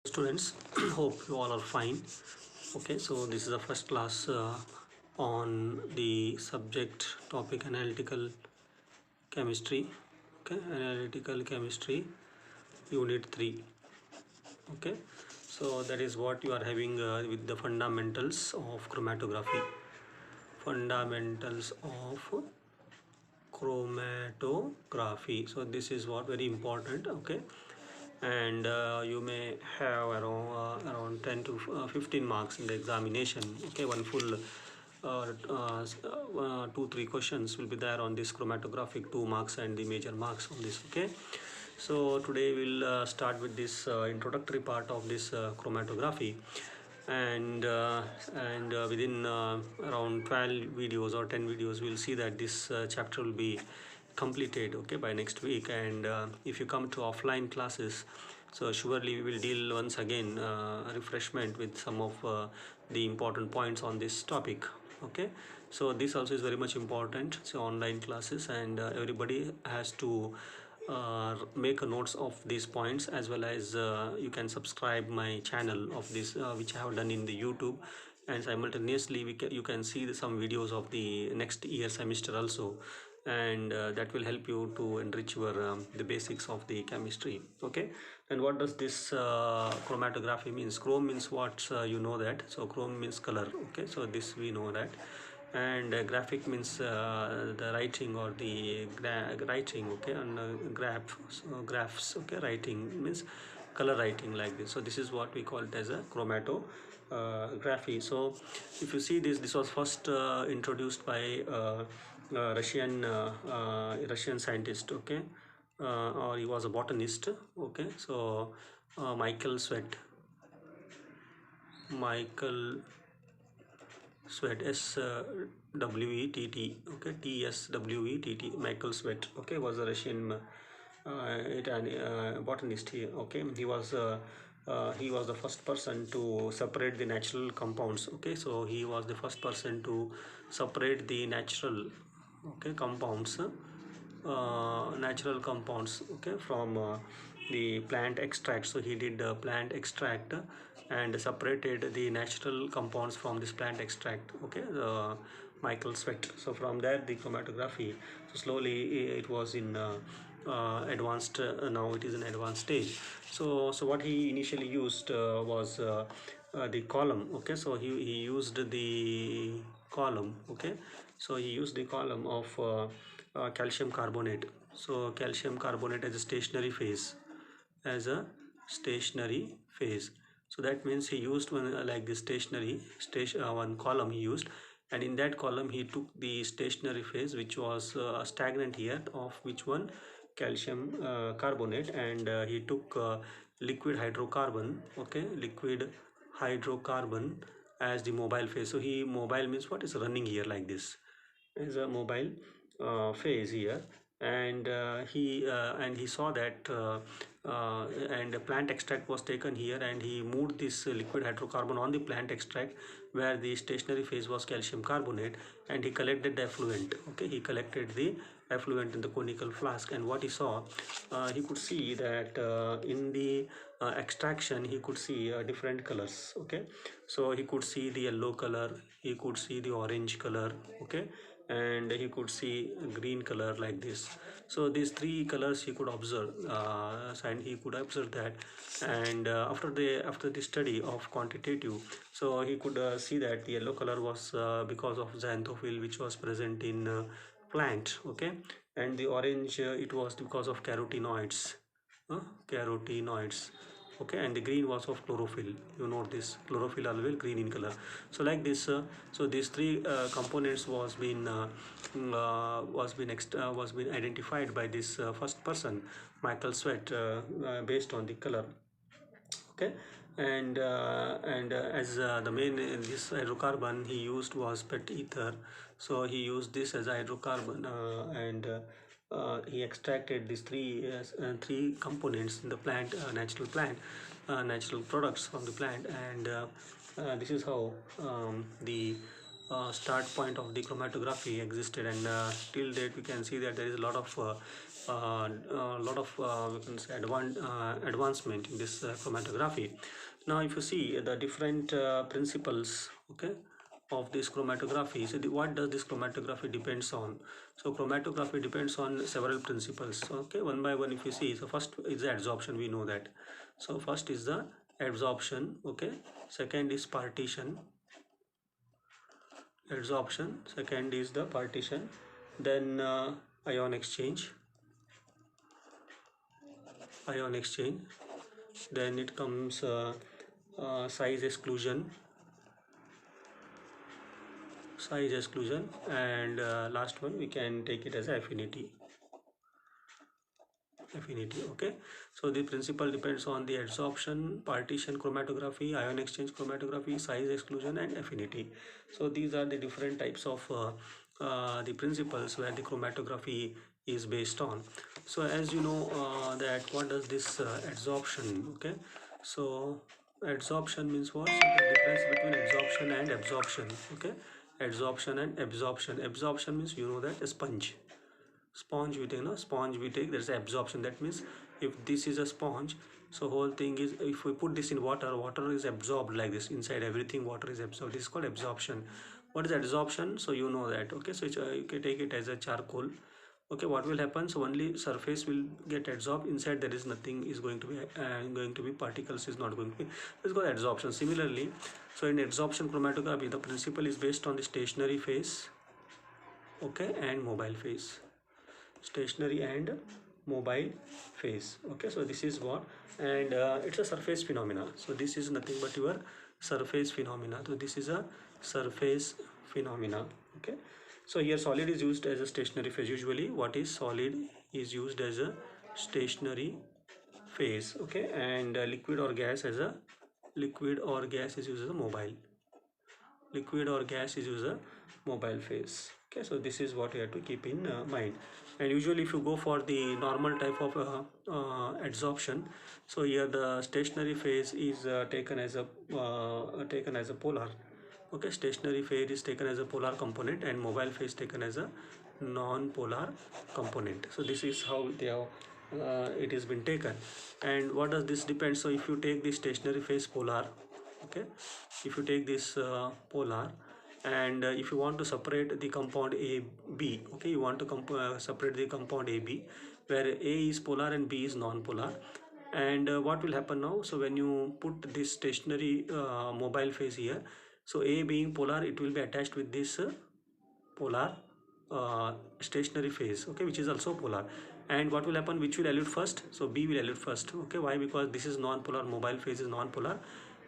Students, hope you all are fine. Okay, so this is the first class on the subject topic analytical chemistry. Okay, analytical chemistry unit 3. Okay, so that is what you are having with the fundamentals of chromatography. Fundamentals of chromatography. So this is what very important. Okay, and you may have around 10 to 15 marks in the examination. Okay, one full 2 3 questions will be there on this chromatographic, 2 marks and the major marks on this. Okay, so today we'll start with this introductory part of this chromatography, and within around 12 videos or 10 videos we'll see that this chapter will be completed, okay, by next week. And if you come to offline classes, so surely we will deal once again refreshment with some of the important points on this topic. Okay, so this also is very much important. So online classes, and everybody has to make a notes of these points, as well as you can subscribe my channel of this which I have done in the YouTube, and simultaneously you can see some videos of the next year semester also, and that will help you to enrich your the basics of the chemistry. Okay, and what does this chromatography means? Chrome means what, you know that. So chrome means color. Okay, so this we know that. And graphic means the writing or the writing. Okay, and graph, so graphs. Okay, writing means color writing like this. So this is what we call it as a chromatography. So if you see this was first introduced by Russian scientist. Okay, or he was a botanist. Okay, so Michael Sweat, Swett. Okay, Tswett. Michael Sweat. Okay, was a Russian botanist here. Okay, he was the first person to separate the natural compounds. Okay, so he was the first person to separate the natural compounds, okay, from the plant extract. So he did plant extract and separated the natural compounds from this plant extract. Okay, Michael Sweat. So from there the chromatography, so slowly it was in advanced, now it is in advanced stage. So what he initially used was the column. Okay, so he used the column. Okay, so he used the column of calcium carbonate. So calcium carbonate as a stationary phase, as a stationary phase. So that means he used one like the one column he used, and in that column he took the stationary phase, which was stagnant here, of which one, calcium carbonate, and he took liquid hydrocarbon. Okay, liquid hydrocarbon as the mobile phase. So he, mobile means what is running here like this, is a mobile phase here. And he saw that and a plant extract was taken here, and he moved this liquid hydrocarbon on the plant extract where the stationary phase was calcium carbonate, and he collected the effluent. Okay, he collected the effluent in the conical flask, and what he saw, he could see that in the extraction he could see different colors. Okay, so he could see the yellow color, he could see the orange color. Okay, and he could see green color like this. So these three colors he could observe, and he could observe that. And after the study of quantitative, so he could see that the yellow color was because of xanthophyll, which was present in plant. Okay, and the orange, it was because of carotenoids. Carotenoids. Okay, and the green was of chlorophyll. You know this chlorophyll are well green in color. So like this, so these three components was been identified by this first person, Michael Sweat, based on the color. Okay, and as the main this hydrocarbon he used was pet ether. So he used this as hydrocarbon, and he extracted these three components in the plant, natural products from the plant. And this is how the start point of the chromatography existed. And till date we can see that there is a lot of lot of we can say advancement in this chromatography. Now if you see the different principles, okay, of this chromatography, so what does this chromatography depends on? So chromatography depends on several principles, okay, one by one. If you see, so first is the adsorption, we know that. So first is the adsorption, okay, second is partition, adsorption, second is the partition, then ion exchange, ion exchange, then it comes size exclusion, size exclusion, and last one we can take it as affinity, affinity, okay. So the principle depends on the adsorption, partition chromatography, ion exchange chromatography, size exclusion, and affinity. So these are the different types of the principles where the chromatography is based on. So as you know that what does this adsorption, okay, so adsorption means what? So the difference between absorption and absorption, okay, adsorption and absorption. Absorption means, you know, that a sponge, sponge we take, no, sponge we take, there's absorption. That means if this is a sponge, so whole thing is, if we put this in water, water is absorbed like this, inside everything water is absorbed. This is called absorption. What is adsorption? So you know that, okay. So you can take it as a charcoal, okay. What will happen? So only surface will get adsorbed, inside there is nothing is going to be particles is not going to be. This is called adsorption. Similarly, so in adsorption chromatography, the principle is based on the stationary phase, okay, and mobile phase, stationary and mobile phase, okay. So this is what, and it's a surface phenomena. So this is nothing but your surface phenomena. So this is a surface phenomena, okay. So here solid is used as a stationary phase. Usually what is solid is used as a stationary phase, okay, and liquid or gas as a, liquid or gas is used as a mobile, liquid or gas is used a mobile phase, okay. So this is what you have to keep in mind. And usually if you go for the normal type of adsorption, so here the stationary phase is taken as a polar, okay. Stationary phase is taken as a polar component and mobile phase taken as a non-polar component. So this is how they have it has been taken. And what does this depend? So if you take the stationary phase polar, okay, if you take this polar, and if you want to separate the compound A B, okay, you want to separate the compound A B, where A is polar and B is non-polar. And what will happen now? So when you put this stationary mobile phase here, so A being polar, it will be attached with this polar stationary phase, okay, which is also polar. And what will happen? Which will elute first? So B will elute first, okay. Why? Because this is non-polar, mobile phase is non-polar,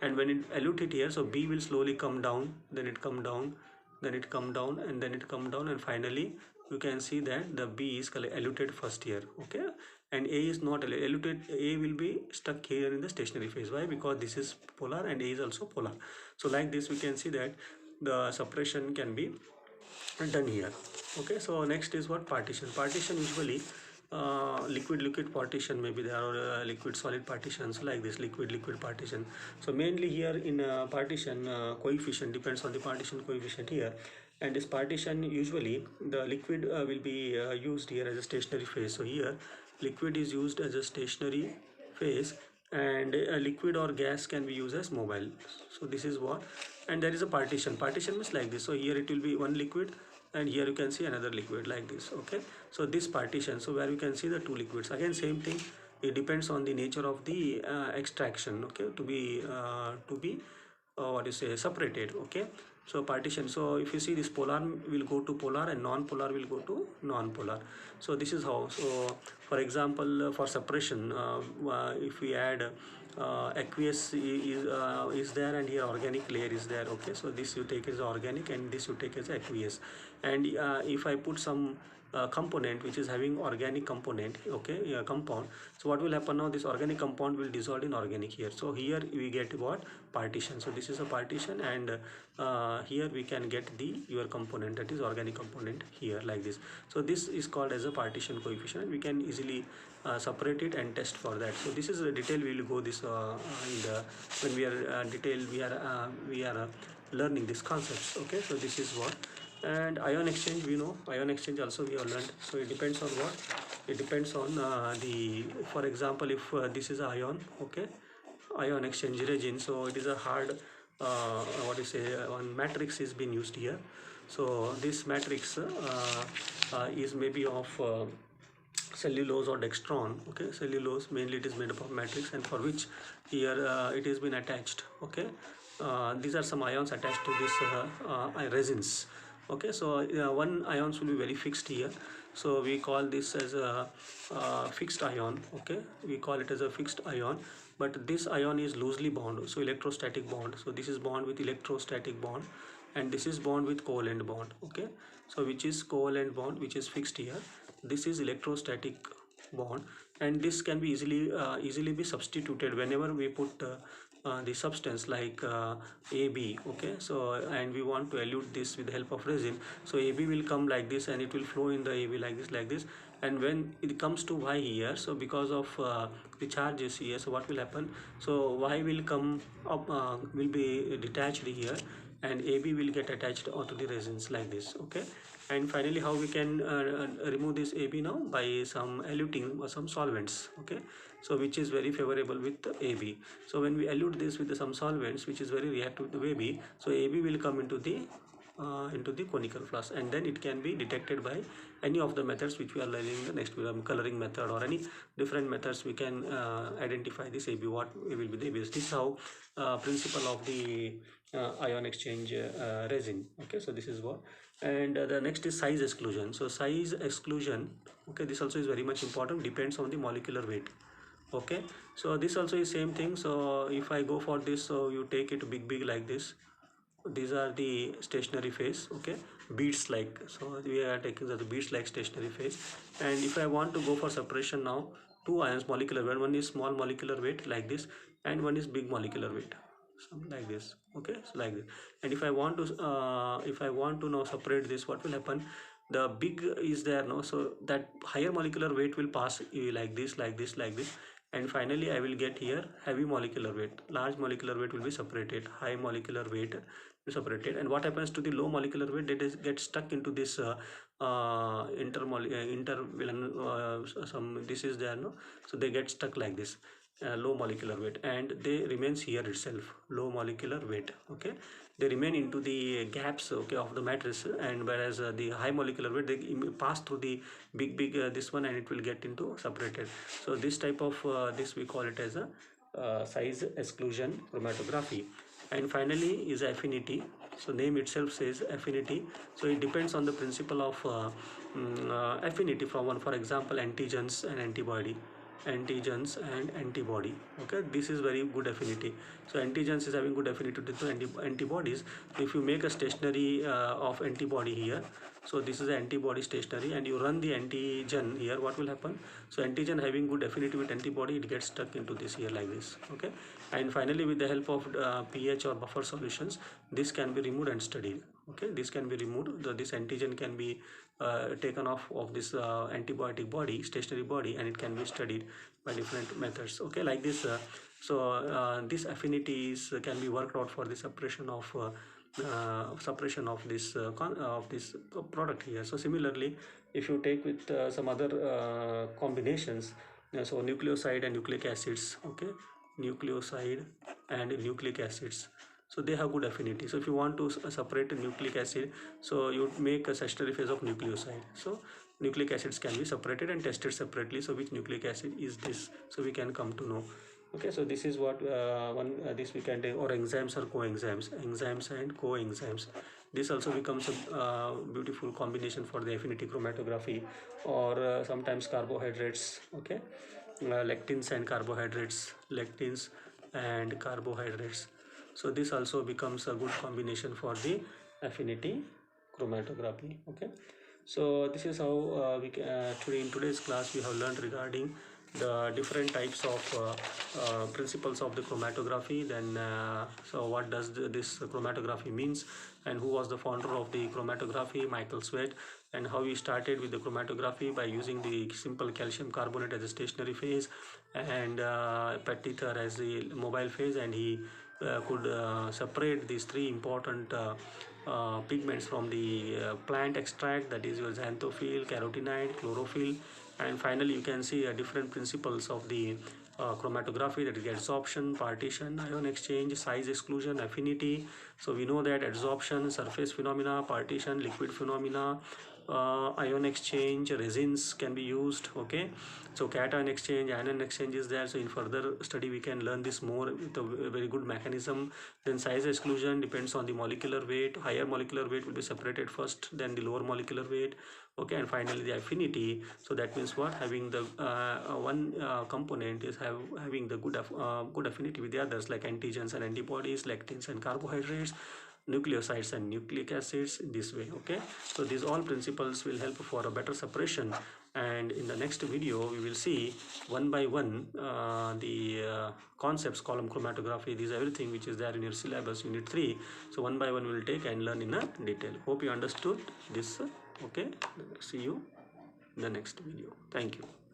and when it elute it here, so B will slowly come down, then it come down, then it come down, and then it come down, and finally you can see that the B is eluted first here, okay. And A is not eluted. A will be stuck here in the stationary phase. Why? Because this is polar and A is also polar. So like this we can see that the separation can be done here, okay. So next is what? Partition. Partition usually liquid liquid partition, maybe there are liquid solid partitions like this, liquid liquid partition. So mainly here in partition coefficient depends on the partition coefficient here. And this partition, usually the liquid will be used here as a stationary phase. So here liquid is used as a stationary phase, and a liquid or gas can be used as mobile. So this is what. And there is a partition. Partition means like this. So here it will be one liquid, and here you can see another liquid like this, okay. So this partition, so where you can see the two liquids, again same thing, it depends on the nature of the extraction, okay, to be what you say, separated, okay. So partition, so if you see, this polar will go to polar and non-polar will go to non-polar. So this is how. So for example, for separation, if we add aqueous is there, and here organic layer is there, okay. So this you take as organic and this you take as aqueous. And if I put some component which is having organic component, okay, compound, so what will happen now? This organic compound will dissolve in organic here. So here we get what? Partition. So this is a partition, and here we can get the your component, that is organic component here like this. So this is called as a partition coefficient. We can easily separate it and test for that. So this is the detail we will go this in the, when we are we are learning these concepts, okay. So this is what. And ion exchange, we know ion exchange also we have learned. So it depends on what? it depends on for example, if this is ion, okay, ion exchange resin, so it is a hard what you say one matrix is being used here. So this matrix is maybe of cellulose or dextron. Okay, cellulose mainly it is made up of matrix, and for which here it has been attached. Okay, these are some ions attached to this resins. Okay, so one ions will be very fixed here, so we call this as a fixed ion. Okay, we call it as a fixed ion, but this ion is loosely bound, so electrostatic bond. So this is bond with electrostatic bond, and this is bond with covalent bond. Okay, so which is covalent bond, which is fixed here. This is electrostatic bond, and this can be easily be substituted whenever we put the substance like AB. Okay, so and we want to elute this with the help of resin, so AB will come like this and it will flow in the AB like this. And when it comes to Y here, so because of the charges here, so what will happen, so Y will come up, will be detached here, and AB will get attached onto the resins like this. Okay, and finally how we can remove this AB now, by some eluting or some solvents. Okay, so which is very favorable with the AB. So when we elute this with some solvents which is very reactive to AB, so AB will come into the conical flask, and then it can be detected by any of the methods which we are learning in the next video, coloring method or any different methods. We can identify this AB, what will be the AB. This is how principle of the ion exchange resin. Okay, so this is what. And the next is size exclusion. So size exclusion, okay, this also is very much important, depends on the molecular weight. Okay, so this also is same thing. So if I go for this, so you take it big like this, these are the stationary phase. Okay, beads like, so we are taking the beads like stationary phase. And if I want to go for separation now, two ions molecular weight, one is small molecular weight like this, and one is big molecular weight, something like this. Okay, so like this. And if I want to now separate this, what will happen, the big is there now, so that higher molecular weight will pass like this, and finally I will get here heavy molecular weight. Large molecular weight will be separated, high molecular weight will separated. And what happens to the low molecular weight, that is get stuck into this some this is there, no, so they get stuck like this, low molecular weight, and they remains here itself, low molecular weight. Okay, they remain into the gaps, okay, of the matrix. And whereas the high molecular weight, they pass through the big this one, and it will get into separated. So this type of this we call it as a size exclusion chromatography. And finally is affinity. So name itself says affinity, so it depends on the principle of affinity from one, for example, antigens and antibody. Okay, this is very good affinity. So antigens is having good affinity to the antibodies. If you make a stationary of antibody here, so this is the antibody stationary, and you run the antigen here, what will happen, so antigen having good affinity with antibody, it gets stuck into this here like this. Okay, and finally with the help of pH or buffer solutions, this can be removed and studied. Okay, this can be removed, this antigen can be taken off of this antibiotic body, stationary body, and it can be studied by different methods. Okay, like this. This affinities can be worked out for the separation of this product here. So similarly, if you take with some other combinations, so nucleoside and nucleic acids. Okay, nucleoside and nucleic acids, so they have good affinity. So if you want to separate a nucleic acid, so you make a stationary phase of nucleoside, so nucleic acids can be separated and tested separately. So which nucleic acid is this, so we can come to know. Okay, so this is what this we can take, or enzymes or coenzymes, enzymes and coenzymes. This also becomes a beautiful combination for the affinity chromatography. Or sometimes carbohydrates. Okay, lectins and carbohydrates, so this also becomes a good combination for the affinity chromatography. Okay, so this is how today in today's class we have learned regarding the different types of principles of the chromatography. Then so what does this chromatography means, and who was the founder of the chromatography, Michael Sweat, and how he started with the chromatography by using the simple calcium carbonate as a stationary phase, and pet ether as the mobile phase, and he could separate these three important pigments from the plant extract, that is your xanthophyll, carotenoid, chlorophyll, And finally you can see different principles of the chromatography, that is adsorption, partition, ion exchange, size exclusion, affinity. So we know that adsorption, surface phenomena, partition, liquid phenomena, ion exchange, resins can be used. Okay, so cation exchange, anion exchange is there. So in further study we can learn this more with a very good mechanism. Then size exclusion depends on the molecular weight. Higher molecular weight will be separated first, then the lower molecular weight. Okay, and finally the affinity. So that means what, having the one component is having the good affinity with the others, like antigens and antibodies, lectins and carbohydrates, nucleosides and nucleic acids, in this way. Okay, so these all principles will help for a better separation. And in the next video we will see one by one the concepts, column chromatography, these everything which is there in your syllabus unit 3. So one by one we will take and learn in a detail. Hope you understood this. Okay, see you in the next video. Thank you.